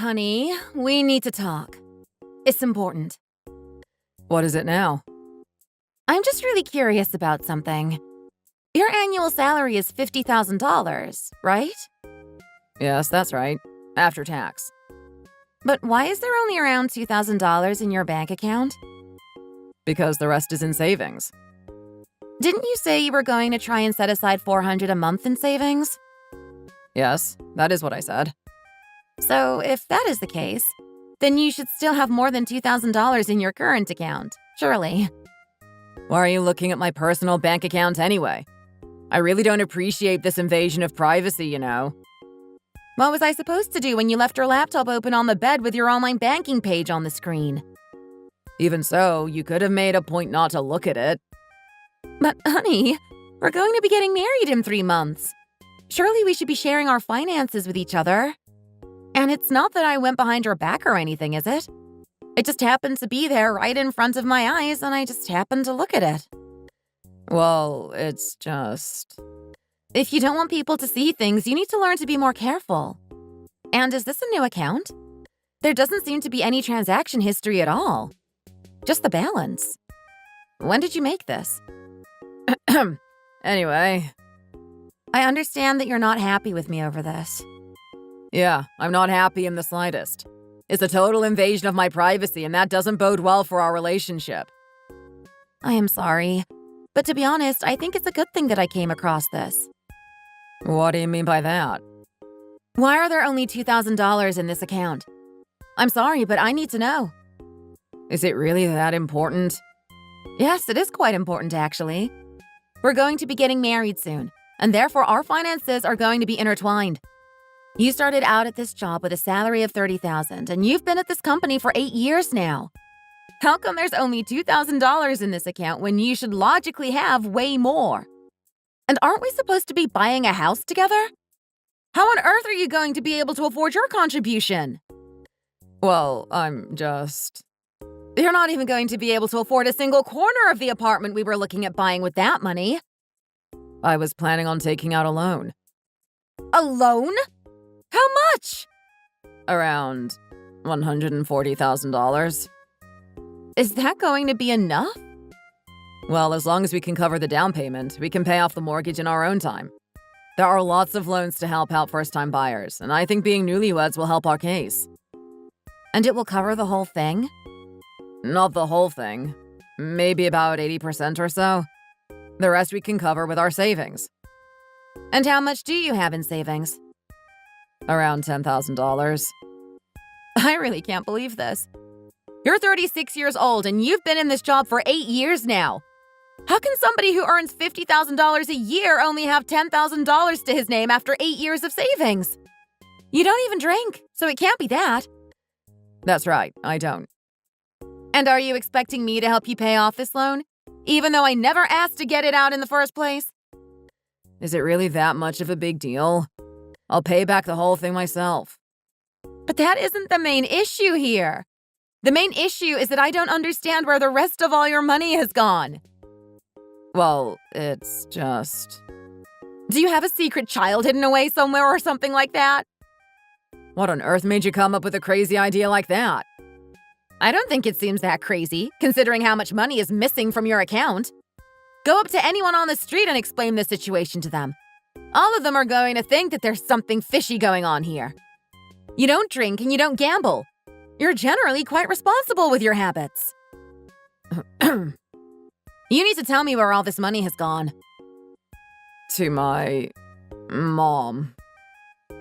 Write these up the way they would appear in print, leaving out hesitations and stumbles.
honey. We need to talk. It's important. What is it now? I'm just really curious about something. Your annual salary is $50,000, right? Yes, that's right. After tax. But why is there only around $2,000 in your bank account? Because the rest is in savings. Didn't you say you were going to try and set aside $400 a month in savings? Yes, that is what I said. So if that is the case, then you should still have more than $2,000 in your current account, surely. Why are you looking at my personal bank account anyway? I really don't appreciate this invasion of privacy, you know. What was I supposed to do when you left your laptop open on the bed with your online banking page on the screen? Even so, you could have made a point not to look at it. But honey, we're going to be getting married in 3 months. Surely we should be sharing our finances with each other. And it's not that I went behind your back or anything, is it? It just happened to be there right in front of my eyes, and I just happened to look at it. Well, it's just... If you don't want people to see things, you need to learn to be more careful. And is this a new account? There doesn't seem to be any transaction history at all. Just the balance. When did you make this? Anyway. I understand that you're not happy with me over this. Yeah, I'm not happy in the slightest. It's a total invasion of my privacy, and that doesn't bode well for our relationship. I am sorry. But to be honest, I think it's a good thing that I came across this. What do you mean by that? Why are there only $2,000 in this account? I'm sorry, but I need to know. Is it really that important? Yes, it is quite important, actually. We're going to be getting married soon, and therefore our finances are going to be intertwined. You started out at this job with a salary of $30,000, and you've been at this company for 8 years now. How come there's only $2,000 in this account when you should logically have way more? And aren't we supposed to be buying a house together? How on earth are you going to be able to afford your contribution? Well, I'm just... You're not even going to be able to afford a single corner of the apartment we were looking at buying with that money. I was planning on taking out a loan. A loan? How much? Around $140,000. Is that going to be enough? Well, as long as we can cover the down payment, we can pay off the mortgage in our own time. There are lots of loans to help out first-time buyers, and I think being newlyweds will help our case. And it will cover the whole thing? Not the whole thing. Maybe about 80% or so. The rest we can cover with our savings. And how much do you have in savings? Around $10,000. I really can't believe this. You're 36 years old and you've been in this job for 8 years now. How can somebody who earns $50,000 a year only have $10,000 to his name after 8 years of savings? You don't even drink, so it can't be that. That's right, I don't. And are you expecting me to help you pay off this loan, even though I never asked to get it out in the first place? Is it really that much of a big deal? I'll pay back the whole thing myself. But that isn't the main issue here. The main issue is that I don't understand where the rest of all your money has gone. Well, it's just... Do you have a secret child hidden away somewhere or something like that? What on earth made you come up with a crazy idea like that? I don't think it seems that crazy, considering how much money is missing from your account. Go up to anyone on the street and explain the situation to them. All of them are going to think that there's something fishy going on here. You don't drink and you don't gamble. You're generally quite responsible with your habits. You need to tell me where all this money has gone. To my... mom.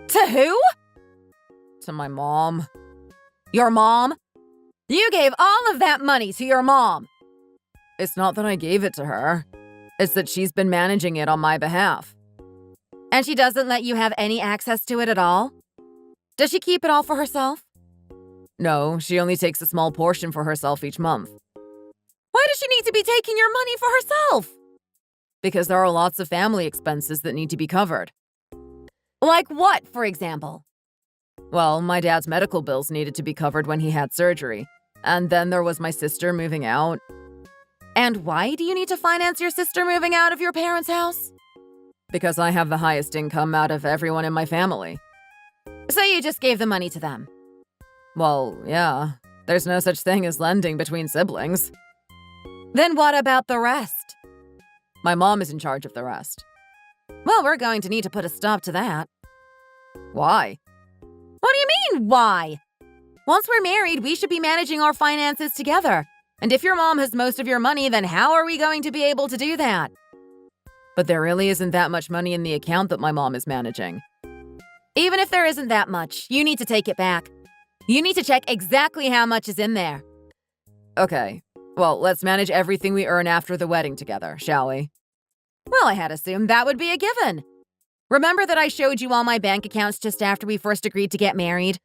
To who? To my mom. Your mom? You gave all of that money to your mom. It's not that I gave it to her. It's that she's been managing it on my behalf. And she doesn't let you have any access to it at all? Does she keep it all for herself? No, she only takes a small portion for herself each month. Why does she need to be taking your money for herself? Because there are lots of family expenses that need to be covered. Like what, for example? Well, my dad's medical bills needed to be covered when he had surgery. And then there was my sister moving out. And why do you need to finance your sister moving out of your parents' house? Because I have the highest income out of everyone in my family. So you just gave the money to them? Well, yeah. There's no such thing as lending between siblings. Then what about the rest? My mom is in charge of the rest. Well, we're going to need to put a stop to that. Why? What do you mean, why? Once we're married, we should be managing our finances together. And if your mom has most of your money, then how are we going to be able to do that? But there really isn't that much money in the account that my mom is managing. Even if there isn't that much, you need to take it back. You need to check exactly how much is in there. Okay. Well, let's manage everything we earn after the wedding together, shall we? Well, I had assumed that would be a given. Remember that I showed you all my bank accounts just after we first agreed to get married?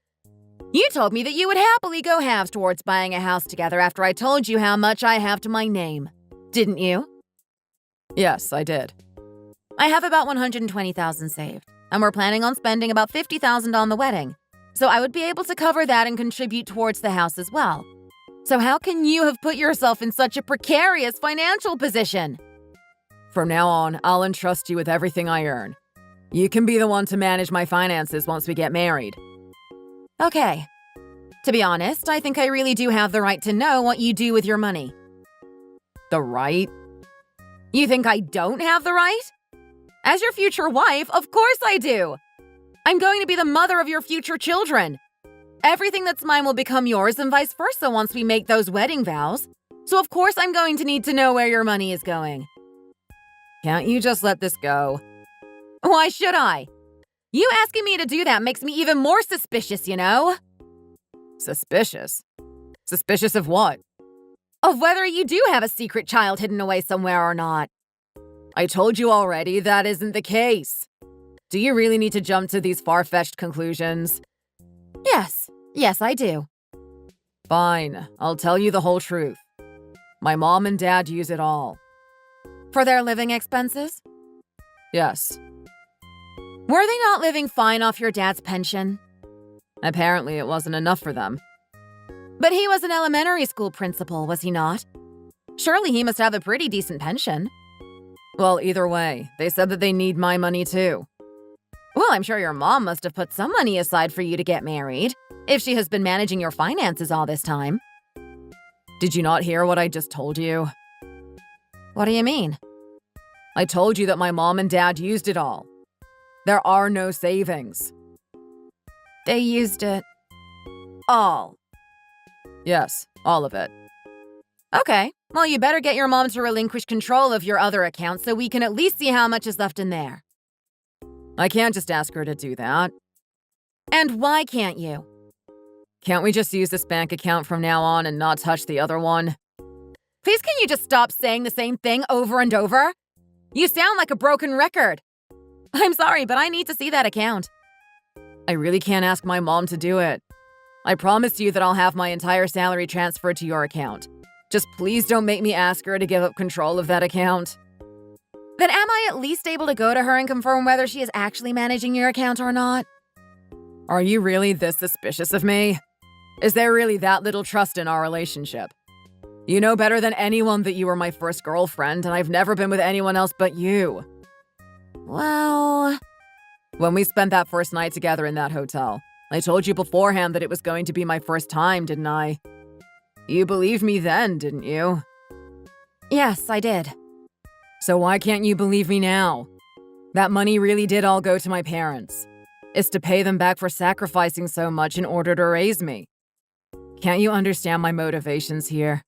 You told me that you would happily go halves towards buying a house together after I told you how much I have to my name. Didn't you? Yes, I did. I have about $120,000 saved, and we're planning on spending about $50,000 on the wedding. So I would be able to cover that and contribute towards the house as well. So how can you have put yourself in such a precarious financial position? From now on, I'll entrust you with everything I earn. You can be the one to manage my finances once we get married. Okay. To be honest, I think I really do have the right to know what you do with your money. The right? You think I don't have the right? As your future wife, of course I do. I'm going to be the mother of your future children. Everything that's mine will become yours and vice versa once we make those wedding vows. So of course I'm going to need to know where your money is going. Can't you just let this go? Why should I? You asking me to do that makes me even more suspicious, you know? Suspicious? Suspicious of what? Of whether you do have a secret child hidden away somewhere or not. I told you already that isn't the case. Do you really need to jump to these far-fetched conclusions? Yes, I do. Fine, I'll tell you the whole truth. My mom and dad use it all. For their living expenses? Yes. Were they not living fine off your dad's pension? Apparently it wasn't enough for them. But he was an elementary school principal, was he not? Surely he must have a pretty decent pension. Well, either way, they said that they need my money too. Well, I'm sure your mom must have put some money aside for you to get married, if she has been managing your finances all this time. Did you not hear what I just told you? What do you mean? I told you that my mom and dad used it all. There are no savings. They used it all. Yes, all of it. Okay, well, you better get your mom to relinquish control of your other accounts so we can at least see how much is left in there. I can't just ask her to do that. And why can't you? Can't we just use this bank account from now on and not touch the other one? Please, can you just stop saying the same thing over and over? You sound like a broken record. I'm sorry, but I need to see that account. I really can't ask my mom to do it. I promise you that I'll have my entire salary transferred to your account. Just please don't make me ask her to give up control of that account. Then am I at least able to go to her and confirm whether she is actually managing your account or not? Are you really this suspicious of me? Is there really that little trust in our relationship? You know better than anyone that you were my first girlfriend, and I've never been with anyone else but you. Well... When we spent that first night together in that hotel, I told you beforehand that it was going to be my first time, didn't I? You believed me then, didn't you? Yes, I did. So why can't you believe me now? That money really did all go to my parents. It's to pay them back for sacrificing so much in order to raise me. Can't you understand my motivations here?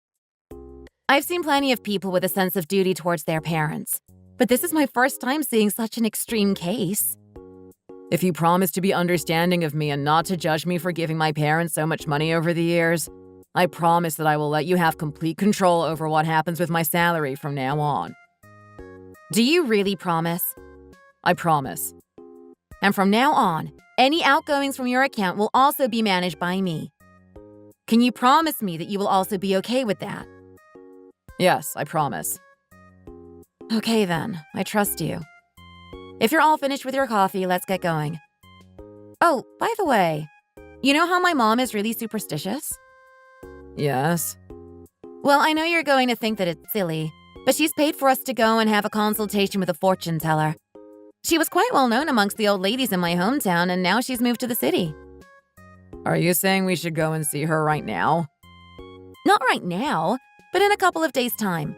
I've seen plenty of people with a sense of duty towards their parents, but this is my first time seeing such an extreme case. If you promise to be understanding of me and not to judge me for giving my parents so much money over the years, I promise that I will let you have complete control over what happens with my salary from now on. Do you really promise? I promise. And from now on, any outgoings from your account will also be managed by me. Can you promise me that you will also be okay with that? Yes, I promise. Okay then, I trust you. If you're all finished with your coffee, let's get going. Oh, by the way, you know how my mom is really superstitious? Yes. Well, I know you're going to think that it's silly, but she's paid for us to go and have a consultation with a fortune teller. She was quite well known amongst the old ladies in my hometown, and now she's moved to the city. Are you saying we should go and see her right now? Not right now, but in a couple of days' time.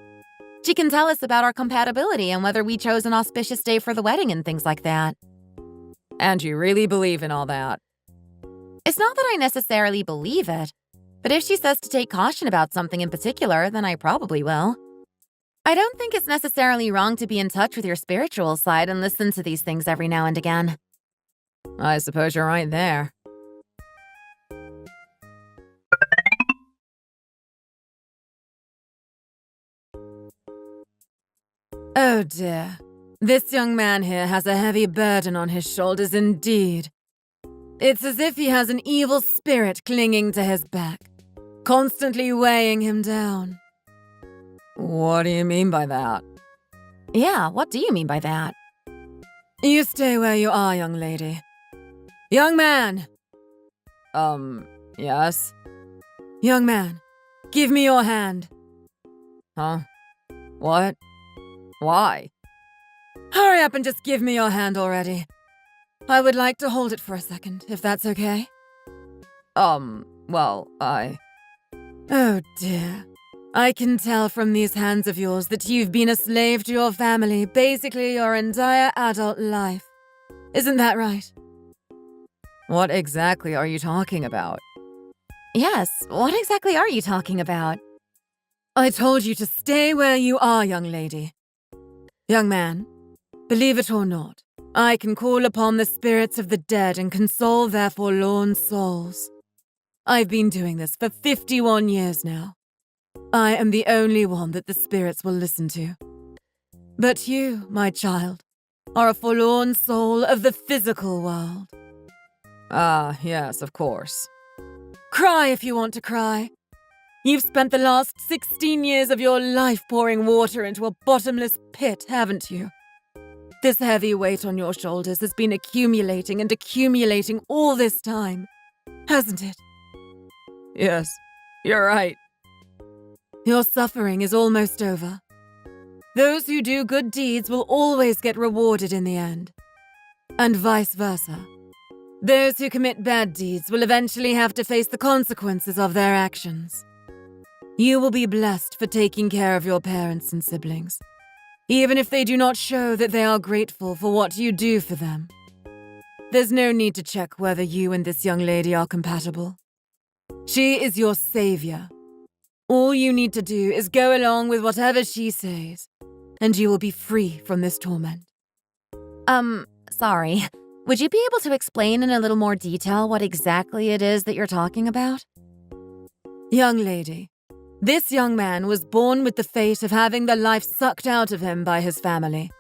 She can tell us about our compatibility and whether we chose an auspicious day for the wedding and things like that. And you really believe in all that? It's not that I necessarily believe it, but if she says to take caution about something in particular, then I probably will. I don't think it's necessarily wrong to be in touch with your spiritual side and listen to these things every now and again. I suppose you're right there. Oh dear. This young man here has a heavy burden on his shoulders indeed. It's as if he has an evil spirit clinging to his back, constantly weighing him down. What do you mean by that? Yeah, what do you mean by that? You stay where you are, young lady. Young man! Yes? Young man, give me your hand. Huh? What? Why? Hurry up and just give me your hand already. I would like to hold it for a second, if that's okay. Well, Oh dear. I can tell from these hands of yours that you've been a slave to your family basically your entire adult life. Isn't that right? What exactly are you talking about? Yes, what exactly are you talking about? I told you to stay where you are, young lady. Young man, believe it or not, I can call upon the spirits of the dead and console their forlorn souls. I've been doing this for 51 years now. I am the only one that the spirits will listen to. But you, my child, are a forlorn soul of the physical world. Ah, yes, of course. Cry if you want to cry. You've spent the last 16 years of your life pouring water into a bottomless pit, haven't you? This heavy weight on your shoulders has been accumulating and accumulating all this time, hasn't it? Yes, you're right. Your suffering is almost over. Those who do good deeds will always get rewarded in the end. And vice versa. Those who commit bad deeds will eventually have to face the consequences of their actions. You will be blessed for taking care of your parents and siblings, even if they do not show that they are grateful for what you do for them. There's no need to check whether you and this young lady are compatible. She is your savior. All you need to do is go along with whatever she says, and you will be free from this torment. Sorry. Would you be able to explain in a little more detail what exactly it is that you're talking about? Young lady, this young man was born with the fate of having the life sucked out of him by his family.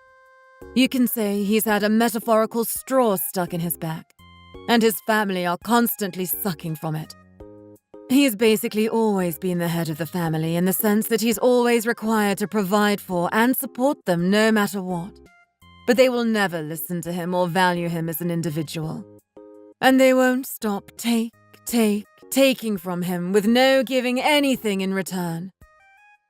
You can say he's had a metaphorical straw stuck in his back, and his family are constantly sucking from it. He's basically always been the head of the family in the sense that he's always required to provide for and support them no matter what. But they will never listen to him or value him as an individual. And they won't stop taking from him with no giving anything in return.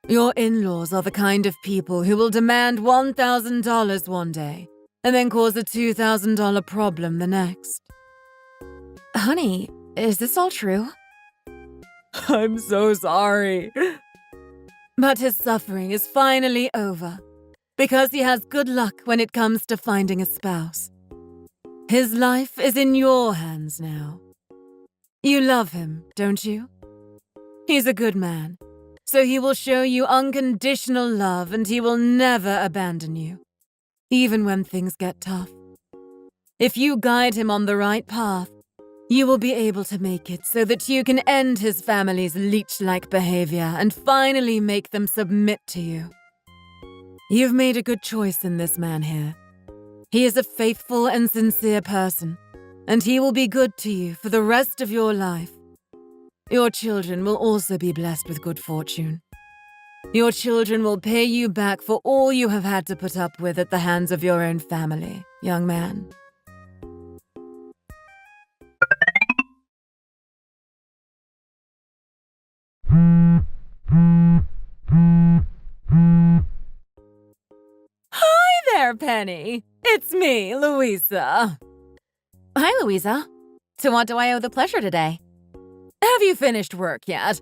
Your in-laws are the kind of people who will demand $1,000 one day and then cause a $2,000 problem the next. Honey, is this all true? I'm so sorry. But his suffering is finally over, because he has good luck when it comes to finding a spouse. His life is in your hands now. You love him, don't you? He's a good man, so he will show you unconditional love and he will never abandon you, even when things get tough. If you guide him on the right path, you will be able to make it so that you can end his family's leech-like behavior and finally make them submit to you. You've made a good choice in this man here. He is a faithful and sincere person, and he will be good to you for the rest of your life. Your children will also be blessed with good fortune. Your children will pay you back for all you have had to put up with at the hands of your own family, young man. Hi there, Penny. It's me, Louisa. Hi, Louisa. To what do I owe the pleasure today? Have you finished work yet?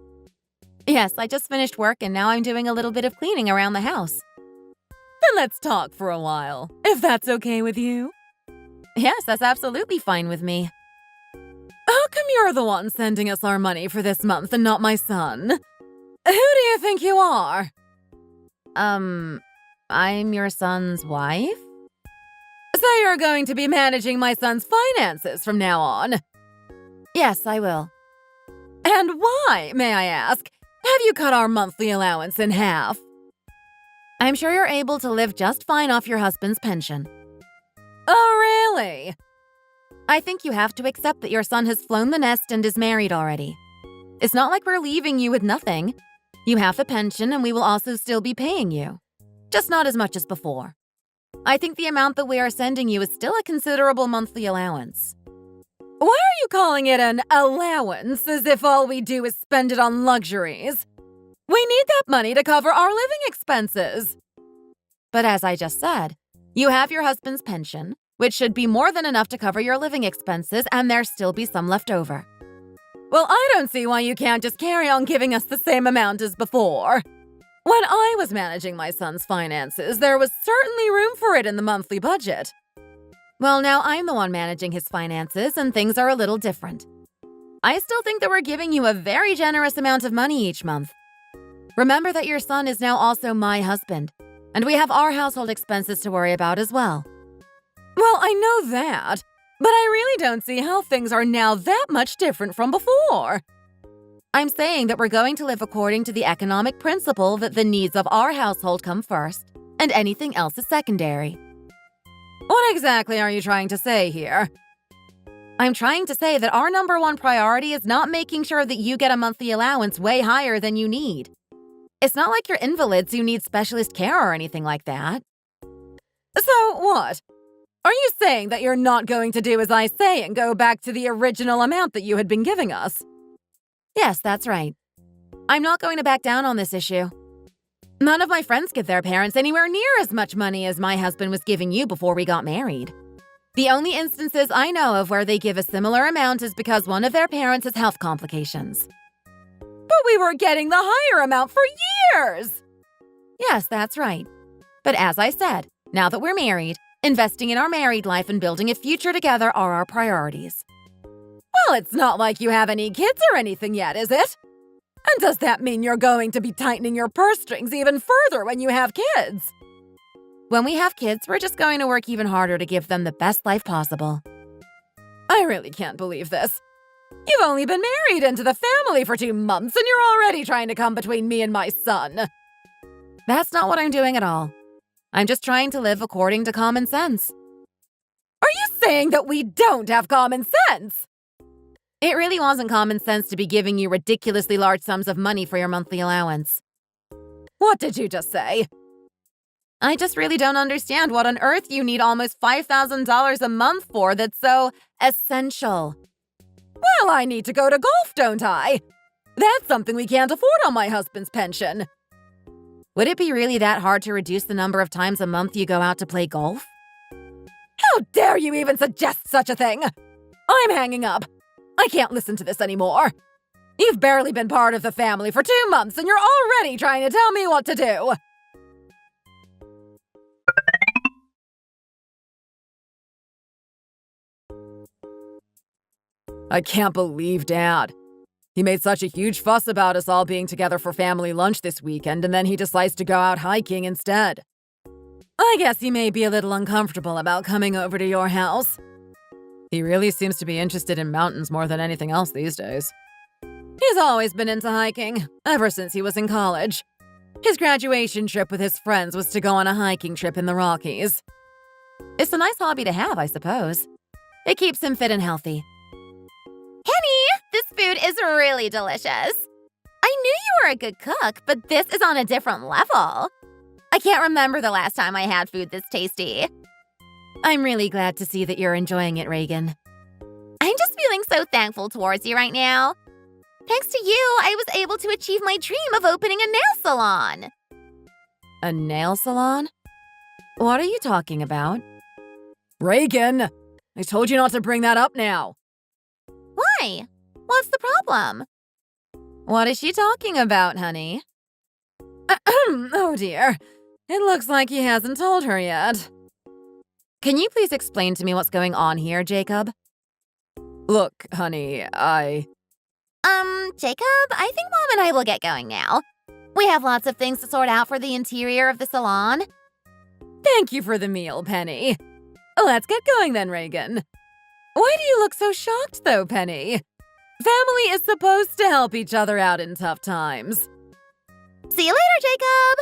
Yes, I just finished work and now I'm doing a little bit of cleaning around the house. Then let's talk for a while, if that's okay with you. Yes, that's absolutely fine with me. How come you're the one sending us our money for this month and not my son? Who do you think you are? I'm your son's wife? So you're going to be managing my son's finances from now on? Yes, I will. And why, may I ask? Have you cut our monthly allowance in half? I'm sure you're able to live just fine off your husband's pension. Oh, really? I think you have to accept that your son has flown the nest and is married already. It's not like we're leaving you with nothing. You have the pension and we will also still be paying you. Just not as much as before. I think the amount that we are sending you is still a considerable monthly allowance. Why are you calling it an allowance as if all we do is spend it on luxuries? We need that money to cover our living expenses. But as I just said, you have your husband's pension, which should be more than enough to cover your living expenses, and there still be some left over. Well, I don't see why you can't just carry on giving us the same amount as before. When I was managing my son's finances, there was certainly room for it in the monthly budget. Well, now I'm the one managing his finances, and things are a little different. I still think that we're giving you a very generous amount of money each month. Remember that your son is now also my husband, and we have our household expenses to worry about as well. Well, I know that, but I really don't see how things are now that much different from before. I'm saying that we're going to live according to the economic principle that the needs of our household come first, and anything else is secondary. What exactly are you trying to say here? I'm trying to say that our number one priority is not making sure that you get a monthly allowance way higher than you need. It's not like you're invalids who need specialist care or anything like that. So what? Are you saying that you're not going to do as I say and go back to the original amount that you had been giving us? Yes, that's right. I'm not going to back down on this issue. None of my friends give their parents anywhere near as much money as my husband was giving you before we got married. The only instances I know of where they give a similar amount is because one of their parents has health complications. But we were getting the higher amount for years! Yes, that's right. But as I said, now that we're married, investing in our married life and building a future together are our priorities. Well, it's not like you have any kids or anything yet, is it? And does that mean you're going to be tightening your purse strings even further when you have kids? When we have kids, we're just going to work even harder to give them the best life possible. I really can't believe this. You've only been married into the family for 2 months and you're already trying to come between me and my son. That's not what I'm doing at all. I'm just trying to live according to common sense. Are you saying that we don't have common sense? It really wasn't common sense to be giving you ridiculously large sums of money for your monthly allowance. What did you just say? I just really don't understand what on earth you need almost $5,000 a month for that's so essential. Well, I need to go to golf, don't I? That's something we can't afford on my husband's pension. Would it be really that hard to reduce the number of times a month you go out to play golf? How dare you even suggest such a thing? I'm hanging up. I can't listen to this anymore. You've barely been part of the family for 2 months and you're already trying to tell me what to do. I can't believe Dad. He made such a huge fuss about us all being together for family lunch this weekend, and then he decides to go out hiking instead. I guess he may be a little uncomfortable about coming over to your house. He really seems to be interested in mountains more than anything else these days. He's always been into hiking, ever since he was in college. His graduation trip with his friends was to go on a hiking trip in the Rockies. It's a nice hobby to have, I suppose. It keeps him fit and healthy. Henny, this food is really delicious. I knew you were a good cook, but this is on a different level. I can't remember the last time I had food this tasty. I'm really glad to see that you're enjoying it, Reagan. I'm just feeling so thankful towards you right now. Thanks to you, I was able to achieve my dream of opening a nail salon. A nail salon? What are you talking about? Reagan! I told you not to bring that up now. Why? What's the problem? What is she talking about, honey? Oh dear. It looks like he hasn't told her yet. Can you please explain to me what's going on here, Jacob? Look, honey, Jacob, I think Mom and I will get going now. We have lots of things to sort out for the interior of the salon. Thank you for the meal, Penny. Let's get going then, Reagan. Why do you look so shocked, though, Penny? Family is supposed to help each other out in tough times. See you later, Jacob!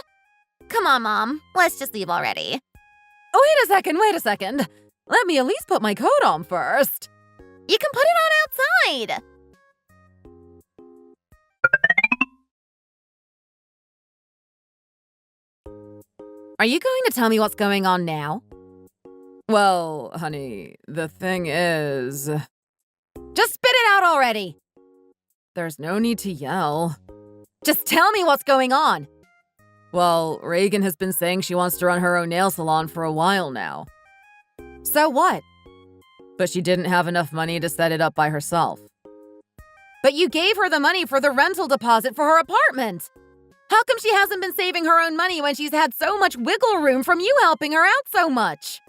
Come on, Mom. Let's just leave already. Wait a second. Let me at least put my coat on first. You can put it on outside. Are you going to tell me what's going on now? Well, honey, the thing is… Just spit it out already! There's no need to yell. Just tell me what's going on! Well, Reagan has been saying she wants to run her own nail salon for a while now. So what? But she didn't have enough money to set it up by herself. But you gave her the money for the rental deposit for her apartment! How come she hasn't been saving her own money when she's had so much wiggle room from you helping her out so much?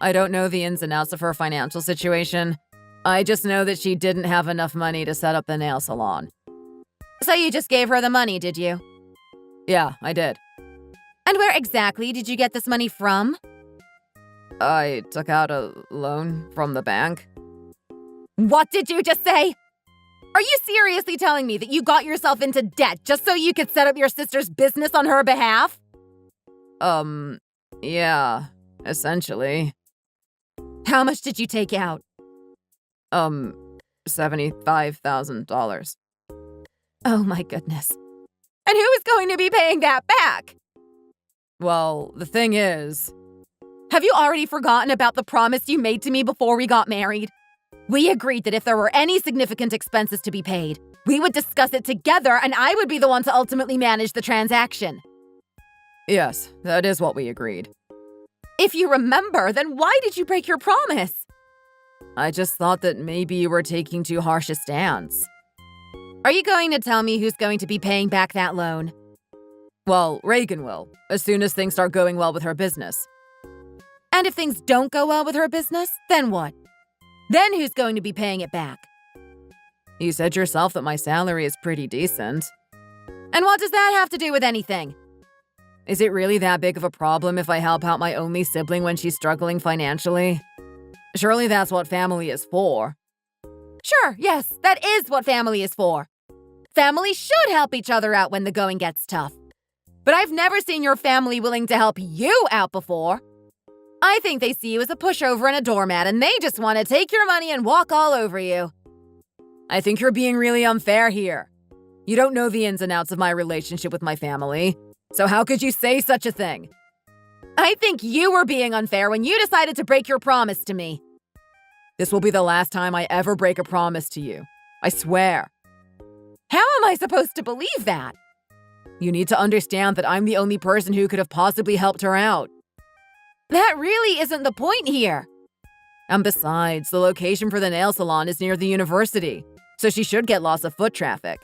I don't know the ins and outs of her financial situation. I just know that she didn't have enough money to set up the nail salon. So you just gave her the money, did you? Yeah, I did. And where exactly did you get this money from? I took out a loan from the bank. What did you just say? Are you seriously telling me that you got yourself into debt just so you could set up your sister's business on her behalf? Yeah, essentially. How much did you take out? $75,000. Oh my goodness. And who is going to be paying that back? Well, the thing is… Have you already forgotten about the promise you made to me before we got married? We agreed that if there were any significant expenses to be paid, we would discuss it together and I would be the one to ultimately manage the transaction. Yes, that is what we agreed. If you remember, then why did you break your promise? I just thought that maybe you were taking too harsh a stance. Are you going to tell me who's going to be paying back that loan? Well, Reagan will, as soon as things start going well with her business. And if things don't go well with her business, then what? Then who's going to be paying it back? You said yourself that my salary is pretty decent. And what does that have to do with anything? Is it really that big of a problem if I help out my only sibling when she's struggling financially? Surely that's what family is for. Sure, yes, that is what family is for. Families should help each other out when the going gets tough. But I've never seen your family willing to help you out before. I think they see you as a pushover and a doormat, and they just want to take your money and walk all over you. I think you're being really unfair here. You don't know the ins and outs of my relationship with my family, so how could you say such a thing? I think you were being unfair when you decided to break your promise to me. This will be the last time I ever break a promise to you. I swear. How am I supposed to believe that? You need to understand that I'm the only person who could have possibly helped her out. That really isn't the point here. And besides, the location for the nail salon is near the university, so she should get lots of foot traffic.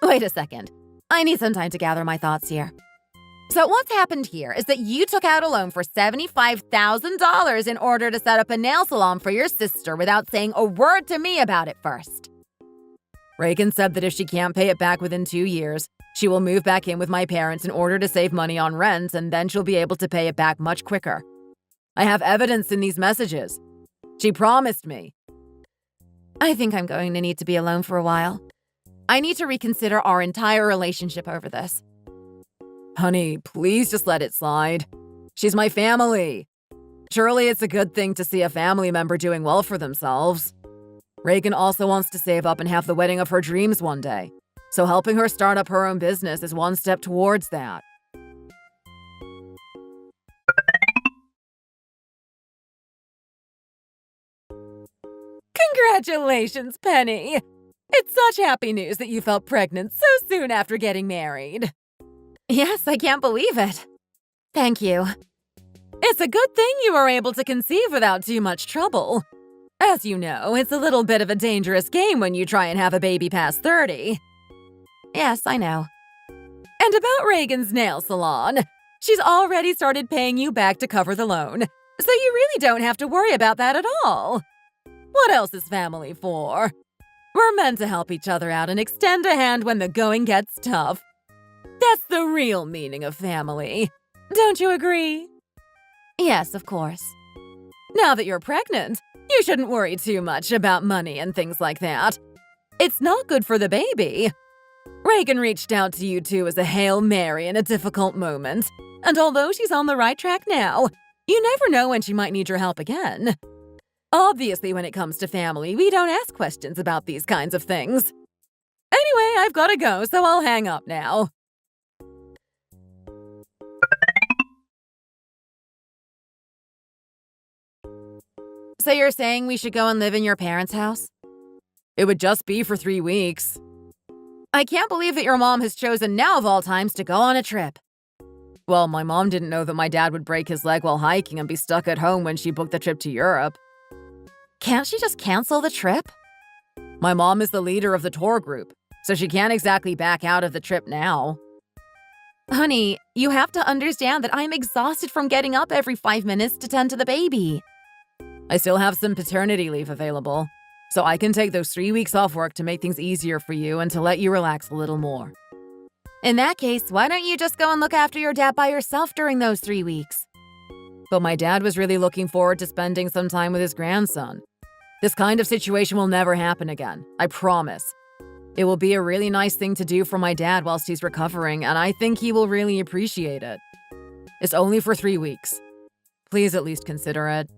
Wait a second. I need some time to gather my thoughts here. So what's happened here is that you took out a loan for $75,000 in order to set up a nail salon for your sister without saying a word to me about it first. Reagan said that if she can't pay it back within 2 years, she will move back in with my parents in order to save money on rent, and then she'll be able to pay it back much quicker. I have evidence in these messages. She promised me. I think I'm going to need to be alone for a while. I need to reconsider our entire relationship over this. Honey, please just let it slide. She's my family. Surely it's a good thing to see a family member doing well for themselves. Reagan also wants to save up and have the wedding of her dreams one day, so helping her start up her own business is one step towards that. Congratulations, Penny! It's such happy news that you felt pregnant so soon after getting married. Yes, I can't believe it. Thank you. It's a good thing you were able to conceive without too much trouble. As you know, it's a little bit of a dangerous game when you try and have a baby past 30. Yes, I know. And about Reagan's nail salon, she's already started paying you back to cover the loan, so you really don't have to worry about that at all. What else is family for? We're meant to help each other out and extend a hand when the going gets tough. That's the real meaning of family. Don't you agree? Yes, of course. Now that you're pregnant, you shouldn't worry too much about money and things like that. It's not good for the baby. Reagan reached out to you two as a Hail Mary in a difficult moment, and although she's on the right track now, you never know when she might need your help again. Obviously, when it comes to family, we don't ask questions about these kinds of things. Anyway, I've got to go, so I'll hang up now. So you're saying we should go and live in your parents' house? It would just be for 3 weeks. I can't believe that your mom has chosen now of all times to go on a trip. Well, my mom didn't know that my dad would break his leg while hiking and be stuck at home when she booked the trip to Europe. Can't she just cancel the trip? My mom is the leader of the tour group, so she can't exactly back out of the trip now. Honey, you have to understand that I'm exhausted from getting up every 5 minutes to tend to the baby. I still have some paternity leave available, so I can take those 3 weeks off work to make things easier for you and to let you relax a little more. In that case, why don't you just go and look after your dad by yourself during those 3 weeks? But my dad was really looking forward to spending some time with his grandson. This kind of situation will never happen again, I promise. It will be a really nice thing to do for my dad whilst he's recovering, and I think he will really appreciate it. It's only for 3 weeks. Please at least consider it.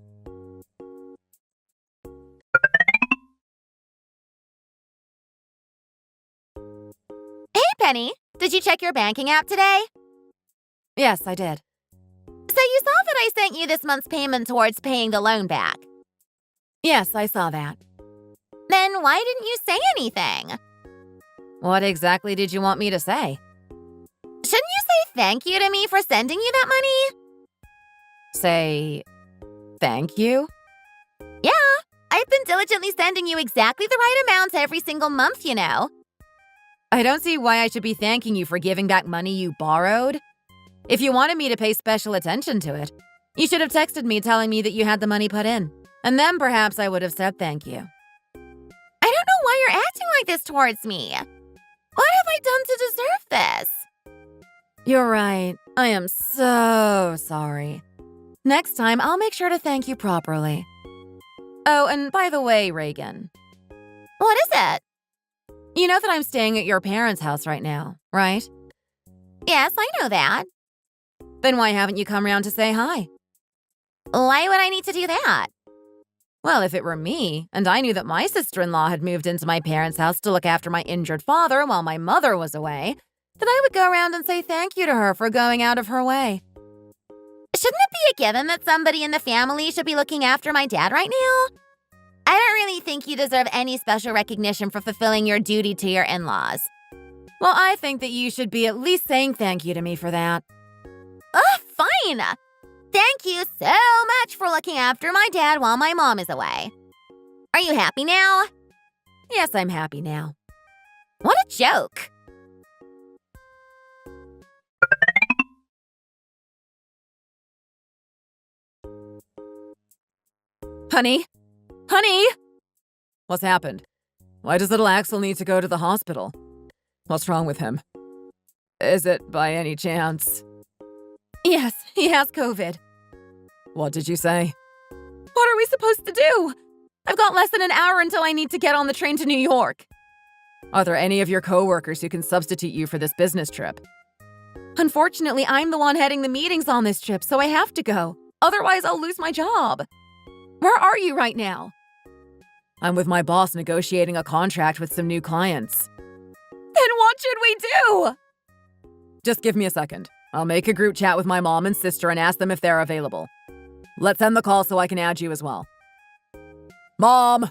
Penny, did you check your banking app today? Yes, I did. So you saw that I sent you this month's payment towards paying the loan back? Yes, I saw that. Then why didn't you say anything? What exactly did you want me to say? Shouldn't you say thank you to me for sending you that money? Say thank you? Yeah, I've been diligently sending you exactly the right amount every single month, you know. I don't see why I should be thanking you for giving back money you borrowed. If you wanted me to pay special attention to it, you should have texted me telling me that you had the money put in, and then perhaps I would have said thank you. I don't know why you're acting like this towards me. What have I done to deserve this? You're right. I am so sorry. Next time, I'll make sure to thank you properly. Oh, and by the way, Reagan. What is it? You know that I'm staying at your parents' house right now, right? Yes, I know that. Then why haven't you come round to say hi? Why would I need to do that? Well, if it were me, and I knew that my sister-in-law had moved into my parents' house to look after my injured father while my mother was away, then I would go around and say thank you to her for going out of her way. Shouldn't it be a given that somebody in the family should be looking after my dad right now? I don't really think you deserve any special recognition for fulfilling your duty to your in-laws. Well, I think that you should be at least saying thank you to me for that. Fine! Thank you so much for looking after my dad while my mom is away. Are you happy now? Yes, I'm happy now. What a joke! Honey? Honey! What's happened? Why does little Axel need to go to the hospital? What's wrong with him? Is it by any chance? Yes, he has COVID. What did you say? What are we supposed to do? I've got less than an hour until I need to get on the train to New York. Are there any of your coworkers who can substitute you for this business trip? Unfortunately, I'm the one heading the meetings on this trip, so I have to go. Otherwise, I'll lose my job. Where are you right now? I'm with my boss negotiating a contract with some new clients. Then what should we do? Just give me a second. I'll make a group chat with my mom and sister and ask them if they're available. Let's end the call so I can add you as well. Mom!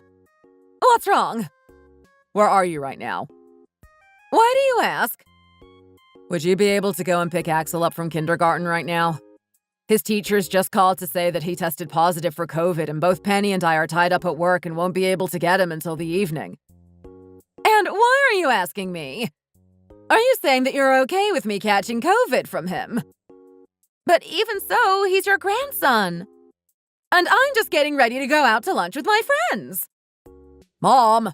What's wrong? Where are you right now? Why do you ask? Would you be able to go and pick Axel up from kindergarten right now? His teachers just called to say that he tested positive for COVID, and both Penny and I are tied up at work and won't be able to get him until the evening. And why are you asking me? Are you saying that you're okay with me catching COVID from him? But even so, he's your grandson. And I'm just getting ready to go out to lunch with my friends. Mom,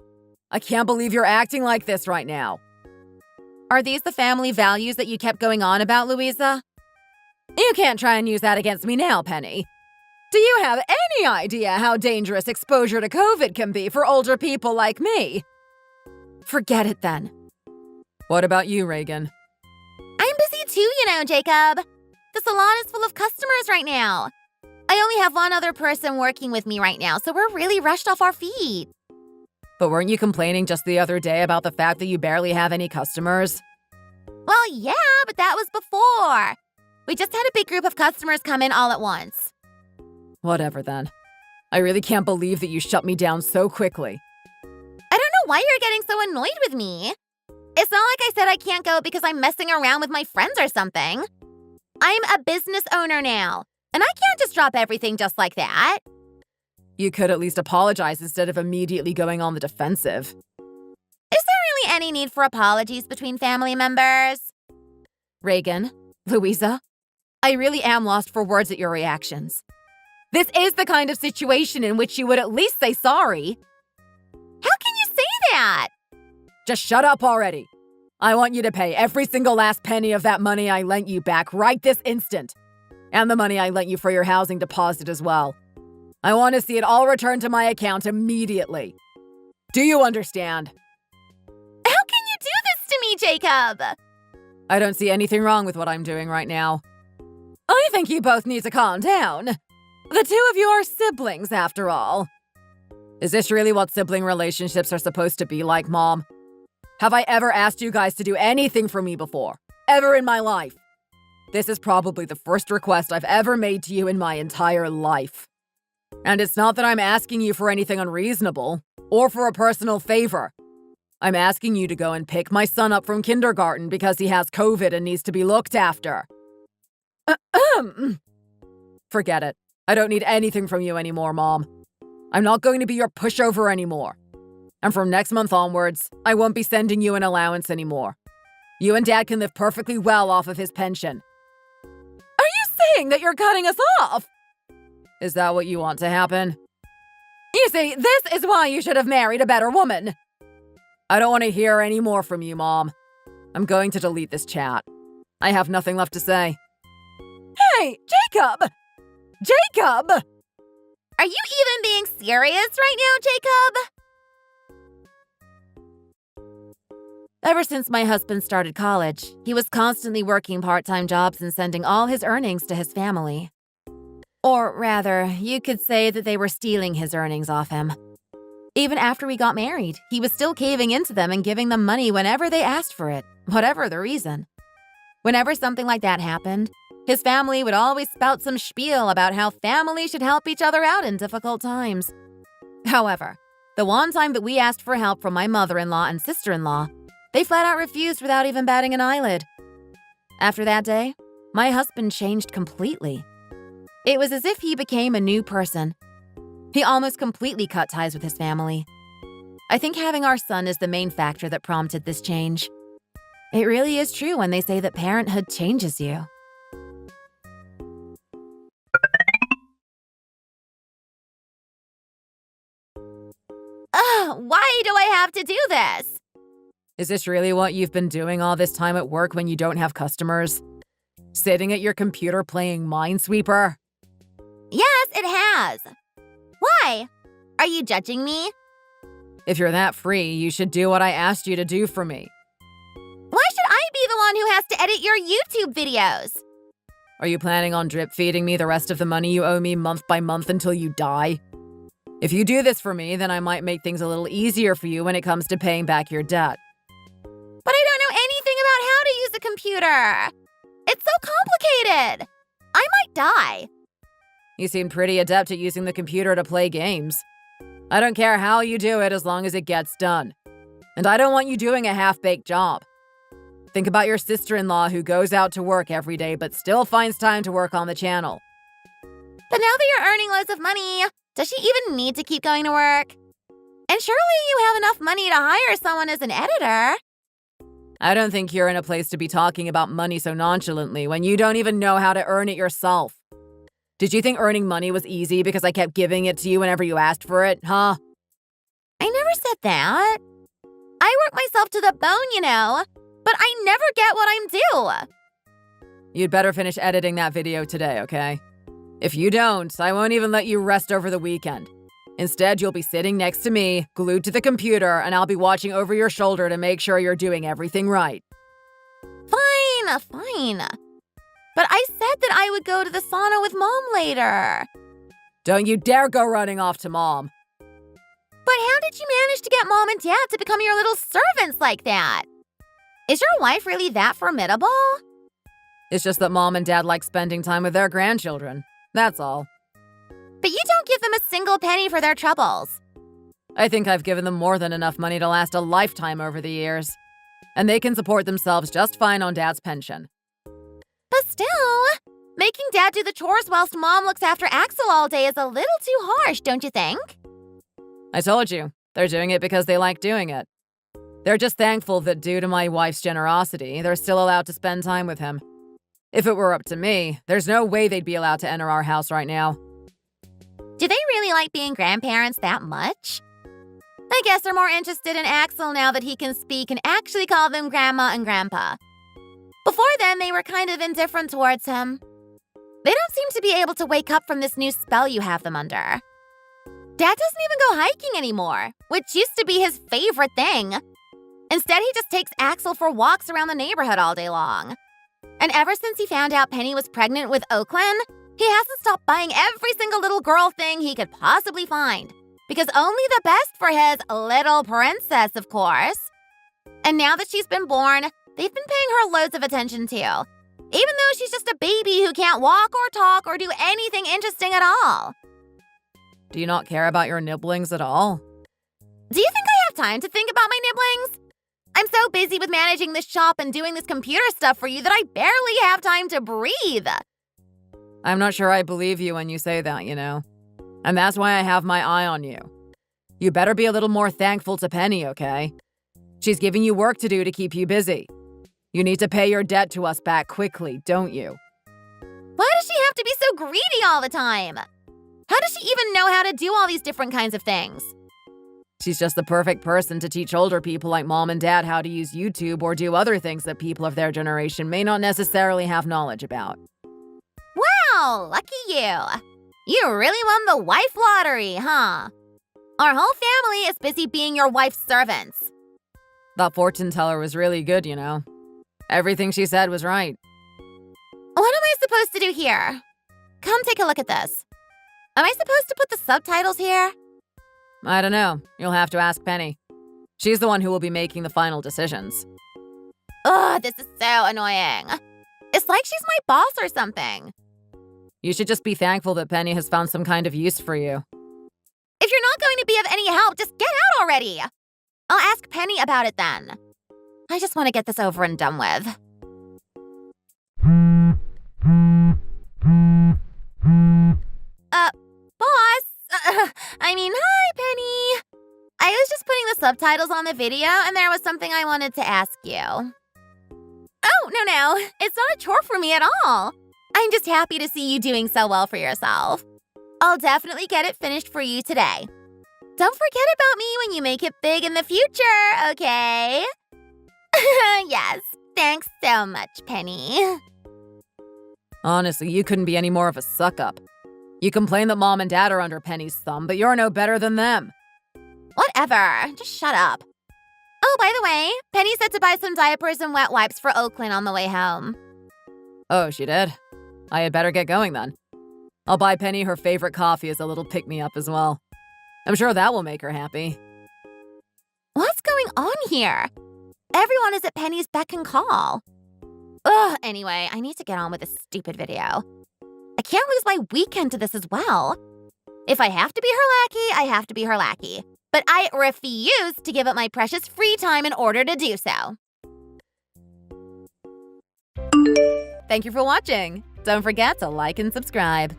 I can't believe you're acting like this right now. Are these the family values that you kept going on about, Louisa? You can't try and use that against me now, Penny. Do you have any idea how dangerous exposure to COVID can be for older people like me? Forget it then. What about you, Reagan? I'm busy too, Jacob. The salon is full of customers right now. I only have one other person working with me right now, so we're really rushed off our feet. But weren't you complaining just the other day about the fact that you barely have any customers? Well, yeah, but that was before. We just had a big group of customers come in all at once. Whatever then. I really can't believe that you shut me down so quickly. I don't know why you're getting so annoyed with me. It's not like I said I can't go because I'm messing around with my friends or something. I'm a business owner now, and I can't just drop everything just like that. You could at least apologize instead of immediately going on the defensive. Is there really any need for apologies between family members? Reagan, Louisa, I really am lost for words at your reactions. This is the kind of situation in which you would at least say sorry. How can you say that? Just shut up already. I want you to pay every single last penny of that money I lent you back right this instant. And the money I lent you for your housing deposit as well. I want to see it all returned to my account immediately. Do you understand? How can you do this to me, Jacob? I don't see anything wrong with what I'm doing right now. I think you both need to calm down. The two of you are siblings, after all. Is this really what sibling relationships are supposed to be like, Mom? Have I ever asked you guys to do anything for me before? Ever in my life? This is probably the first request I've ever made to you in my entire life. And it's not that I'm asking you for anything unreasonable or for a personal favor. I'm asking you to go and pick my son up from kindergarten because he has COVID and needs to be looked after. Forget it. I don't need anything from you anymore, Mom. I'm not going to be your pushover anymore. And from next month onwards, I won't be sending you an allowance anymore. You and Dad can live perfectly well off of his pension. Are you saying that you're cutting us off? Is that what you want to happen? You see, this is why you should have married a better woman. I don't want to hear any more from you, Mom. I'm going to delete this chat. I have nothing left to say. Hey, Jacob! Jacob! Are you even being serious right now, Jacob? Ever since my husband started college, he was constantly working part-time jobs and sending all his earnings to his family. Or rather, you could say that they were stealing his earnings off him. Even after we got married, he was still caving into them and giving them money whenever they asked for it, whatever the reason. Whenever something like that happened, his family would always spout some spiel about how families should help each other out in difficult times. However, the one time that we asked for help from my mother-in-law and sister-in-law, they flat out refused without even batting an eyelid. After that day, my husband changed completely. It was as if he became a new person. He almost completely cut ties with his family. I think having our son is the main factor that prompted this change. It really is true when they say that parenthood changes you. Why do I have to do this? Is this really what you've been doing all this time at work when you don't have customers? Sitting at your computer playing Minesweeper? Yes, it has. Why? Are you judging me? If you're that free, you should do what I asked you to do for me. Why should I be the one who has to edit your YouTube videos? Are you planning on drip feeding me the rest of the money you owe me month by month until you die? If you do this for me, then I might make things a little easier for you when it comes to paying back your debt. But I don't know anything about how to use a computer. It's so complicated. I might die. You seem pretty adept at using the computer to play games. I don't care how you do it as long as it gets done. And I don't want you doing a half-baked job. Think about your sister-in-law who goes out to work every day but still finds time to work on the channel. But now that you're earning loads of money, does she even need to keep going to work? And surely you have enough money to hire someone as an editor. I don't think you're in a place to be talking about money so nonchalantly when you don't even know how to earn it yourself. Did you think earning money was easy because I kept giving it to you whenever you asked for it, huh? I never said that. I work myself to the bone, you know, but I never get what I'm due. You'd better finish editing that video today, okay? If you don't, I won't even let you rest over the weekend. Instead, you'll be sitting next to me, glued to the computer, and I'll be watching over your shoulder to make sure you're doing everything right. Fine. But I said that I would go to the sauna with Mom later. Don't you dare go running off to Mom. But how did you manage to get Mom and Dad to become your little servants like that? Is your wife really that formidable? It's just that Mom and Dad like spending time with their grandchildren. That's all. But you don't give them a single penny for their troubles. I think I've given them more than enough money to last a lifetime over the years. And they can support themselves just fine on Dad's pension. But still, making Dad do the chores whilst Mom looks after Axel all day is a little too harsh, don't you think? I told you, they're doing it because they like doing it. They're just thankful that due to my wife's generosity, they're still allowed to spend time with him. If it were up to me, there's no way they'd be allowed to enter our house right now. Do they really like being grandparents that much? I guess they're more interested in Axel now that he can speak and actually call them Grandma and Grandpa. Before then, they were kind of indifferent towards him. They don't seem to be able to wake up from this new spell you have them under. Dad doesn't even go hiking anymore, which used to be his favorite thing. Instead, he just takes Axel for walks around the neighborhood all day long. And ever since he found out Penny was pregnant with Oakland, he hasn't stopped buying every single little girl thing he could possibly find. Because only the best for his little princess, of course. And now that she's been born, they've been paying her loads of attention too. Even though she's just a baby who can't walk or talk or do anything interesting at all. Do you not care about your nibblings at all? Do you think I have time to think about my nibblings? I'm so busy with managing this shop and doing this computer stuff for you that I barely have time to breathe. I'm not sure I believe you when you say that, you know. And that's why I have my eye on you. You better be a little more thankful to Penny, okay? She's giving you work to do to keep you busy. You need to pay your debt to us back quickly, don't you? Why does she have to be so greedy all the time? How does she even know how to do all these different kinds of things? She's just the perfect person to teach older people like Mom and Dad how to use YouTube or do other things that people of their generation may not necessarily have knowledge about. Wow, lucky you. You really won the wife lottery, huh? Our whole family is busy being your wife's servants. That fortune teller was really good, you know. Everything she said was right. What am I supposed to do here? Come take a look at this. Am I supposed to put the subtitles here? I don't know. You'll have to ask Penny. She's the one who will be making the final decisions. Ugh, this is so annoying. It's like she's my boss or something. You should just be thankful that Penny has found some kind of use for you. If you're not going to be of any help, just get out already. I'll ask Penny about it then. I just want to get this over and done with. Boss. Hi, Penny. I was just putting the subtitles on the video and there was something I wanted to ask you. Oh, no. It's not a chore for me at all. I'm just happy to see you doing so well for yourself. I'll definitely get it finished for you today. Don't forget about me when you make it big in the future, okay? Yes, thanks so much, Penny. Honestly, you couldn't be any more of a suck-up. You complain that Mom and Dad are under Penny's thumb, but you're no better than them. Whatever, just shut up. Oh, by the way, Penny said to buy some diapers and wet wipes for Oakland on the way home. Oh, she did? I had better get going then. I'll buy Penny her favorite coffee as a little pick-me-up as well. I'm sure that will make her happy. What's going on here? Everyone is at Penny's beck and call. Ugh, anyway, I need to get on with this stupid video. I can't lose my weekend to this as well. If I have to be her lackey, I have to be her lackey. But I refuse to give up my precious free time in order to do so. Thank you for watching. Don't forget to like and subscribe.